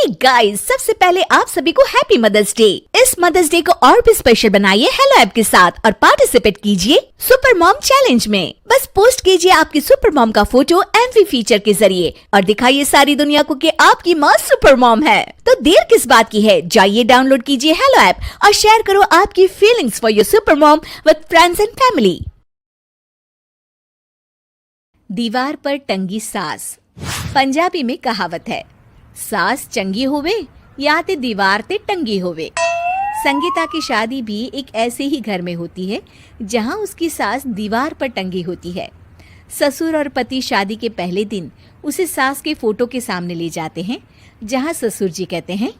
Hey guys, सबसे पहले आप सभी को हैप्पी मदर्स डे। इस मदर्स डे को और भी स्पेशल बनाइए हेलो ऐप के साथ और पार्टिसिपेट कीजिए सुपर मॉम चैलेंज में। बस पोस्ट कीजिए आपकी सुपर मॉम का फोटो एमवी फीचर के जरिए और दिखाइए सारी दुनिया को कि आपकी माँ सुपर मॉम है। तो देर किस बात की है, जाइए डाउनलोड कीजिए हेलो ऐप और शेयर करो आपकी feelings for your super mom with friends and family. दीवार पर टंगी सास। पंजाबी में कहावत है, सास चंगी होवे या ते दीवार ते टंगी होवे। संगीता की शादी भी एक ऐसे ही घर में होती है जहां उसकी सास दीवार पर टंगी होती है। ससुर और पति शादी के पहले दिन उसे सास के फोटो के सामने ले जाते हैं, जहां ससुर जी कहते हैं,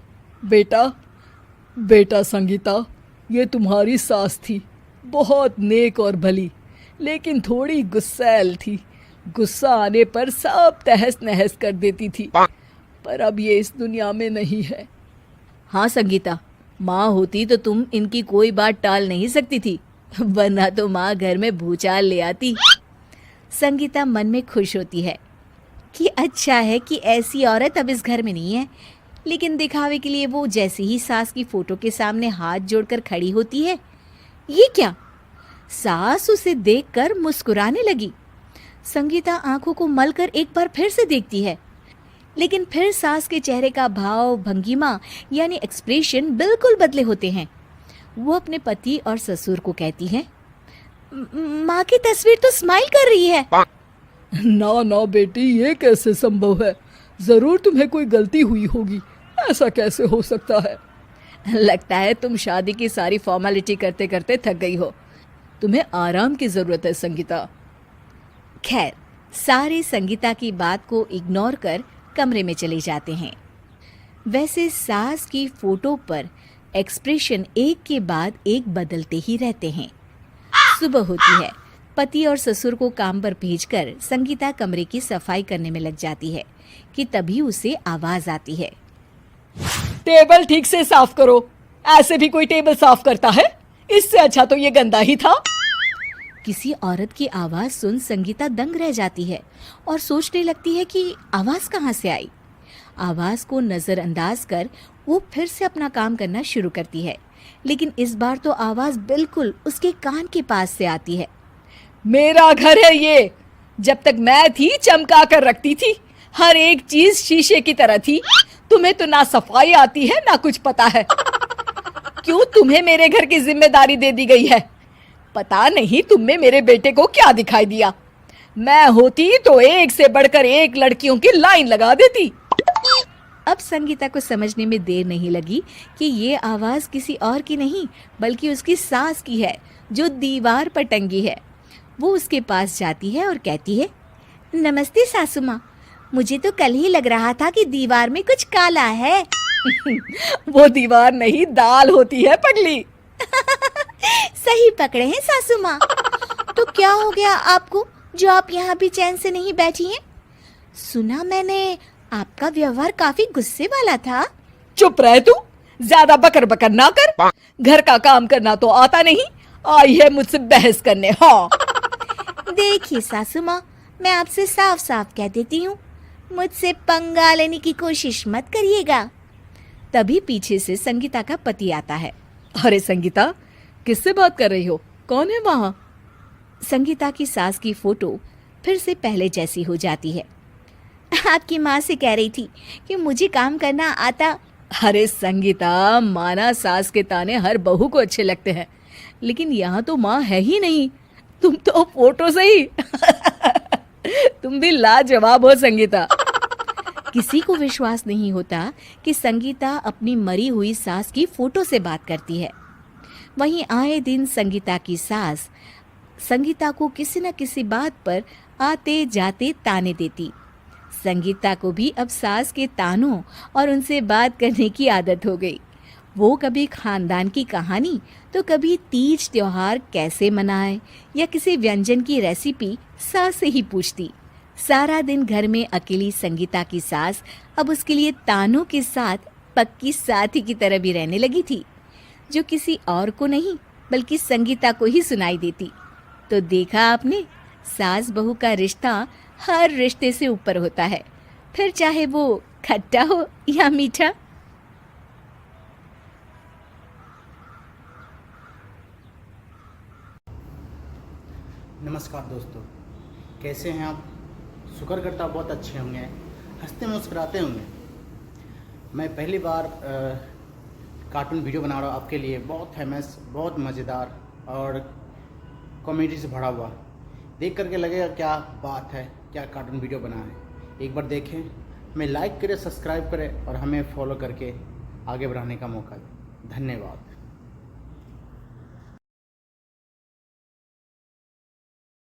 बेटा संगीता, ये तुम्हारी सास थी, बहुत नेक और भली, लेकिन थोड़ी गुस्सैल थी। गुस्सा आने पर सब तहस नहस कर देती थी, पर अब ये इस दुनिया में नहीं है। हाँ संगीता, माँ होती तो तुम इनकी कोई बात टाल नहीं सकती थी, वरना तो माँ घर में भूचाल ले आती। संगीता मन में खुश होती है कि अच्छा है कि ऐसी औरत अब इस घर में नहीं है, लेकिन दिखावे के लिए वो जैसे ही सास की फोटो के सामने हाथ जोड़कर खड़ी होती है, ये क्या? सास उसे देखकर मुस्कुराने लगी। संगीता आंखों को मलकर एक बार फिर से देखती है, लेकिन फिर सास के चेहरे का भाव, भंगिमा यानी एक्सप्रेशन बिल्कुल बदले होते हैं। वो अपने पति और ससुर को कहती है, माँ की तस्वीर तो स्माइल कर रही है। ना बेटी, ये कैसे संभव है? जरूर तुम्हें कोई गलती हुई होगी, ऐसा कैसे हो सकता है? लगता है तुम शादी की सारी फॉर्मेलिटी करते करते थक गई हो, तुम्हें आराम की जरूरत है संगीता। खैर, सारे संगीता की बात को इग्नोर कर कमरे में चले जाते हैं। वैसे सास की फोटो पर एक्सप्रेशन एक के बाद एक बदलते ही रहते हैं। सुबह होती है, पति और ससुर को काम पर भेजकर संगीता कमरे की सफाई करने में लग जाती है कि तभी उसे आवाज आती है, टेबल ठीक से साफ करो। ऐसे भी कोई टेबल साफ करता है? इससे अच्छा तो ये गंदा ही था। किसी औरत की आवाज सुन संगीता दंग रह जाती है और सोचने लगती है कि आवाज कहाँ से आई। आवाज को नजरअंदाज कर वो फिर से अपना काम करना शुरू करती है, लेकिन इस बार तो आवाज बिल्कुल उसके कान के पास से आती है। मेरा घर है ये, जब तक मैं थी चमका कर रखती थी, हर एक चीज शीशे की तरह थी। तुम्हें तो ना सफाई आती है ना कुछ पता है। क्यों तुम्हें मेरे घर की जिम्मेदारी दे दी गई है? पता नहीं तुम में मेरे बेटे को क्या दिखाई दिया। मैं होती तो एक से बढ़कर एक लड़कियों की लाइन लगा देती। अब संगीता को समझने में देर नहीं लगी कि ये आवाज किसी और की नहीं बल्कि उसकी सास की है, जो दीवार पर टंगी है। वो उसके पास जाती है और कहती है, नमस्ते सासू माँ, मुझे तो कल ही लग रहा था कि दीवार में कुछ काला है। वो दीवार नहीं, दाल होती है पगली। सही पकड़े हैं सासू माँ। तो क्या हो गया आपको जो आप यहाँ भी चैन से नहीं बैठी हैं? सुना मैंने आपका व्यवहार काफी गुस्से वाला था। चुप रह तू, ज्यादा बकर बकर ना कर। घर का काम करना तो आता नहीं, आई है मुझसे बहस करने। हाँ देखिए सासू माँ, मैं आपसे साफ साफ कह देती हूँ, मुझसे पंगा लेने की कोशिश मत करिएगा। तभी पीछे से संगीता का पति आता है। अरे संगीता, किससे बात कर रही हो? कौन है वहाँ? संगीता की सास की फोटो फिर से पहले जैसी हो जाती है। आपकी माँ से कह रही थी कि मुझे काम करना आता। अरे संगीता, माना सास के ताने हर बहू को अच्छे लगते हैं, लेकिन यहाँ तो माँ है ही नहीं, तुम तो फोटो से ही। तुम भी लाजवाब हो संगीता। किसी को विश्वास नहीं होता कि संगीता अपनी मरी हुई सास की फोटो से बात करती है। वहीं आए दिन संगीता की सास संगीता को किसी न किसी बात पर आते जाते ताने देती। संगीता को भी अब सास के तानों और उनसे बात करने की आदत हो गई। वो कभी खानदान की कहानी तो कभी तीज त्योहार कैसे मनाए या किसी व्यंजन की रेसिपी सास से ही पूछती। सारा दिन घर में अकेली संगीता की सास अब उसके लिए तानों के साथ पक्की साथी की तरह भी रहने लगी थी, जो किसी और को नहीं बल्कि संगीता को ही सुनाई देती। तो देखा आपने, सास बहू का रिश्ता हर रिश्ते से ऊपर होता है, फिर चाहे वो खट्टा हो या मीठा। नमस्कार दोस्तों, कैसे हैं आप? शुक्र करता बहुत अच्छे होंगे, हंसते मुस्कुराते होंगे। मैं पहली बार कार्टून वीडियो बना रहा हूँ आपके लिए, बहुत फेमस, बहुत मज़ेदार और कॉमेडी से भरा हुआ। देख करके लगेगा क्या बात है, क्या कार्टून वीडियो बना है। एक बार देखें, हमें लाइक करें, सब्सक्राइब करें और हमें फॉलो करके आगे बढ़ाने का मौका दें। धन्यवाद।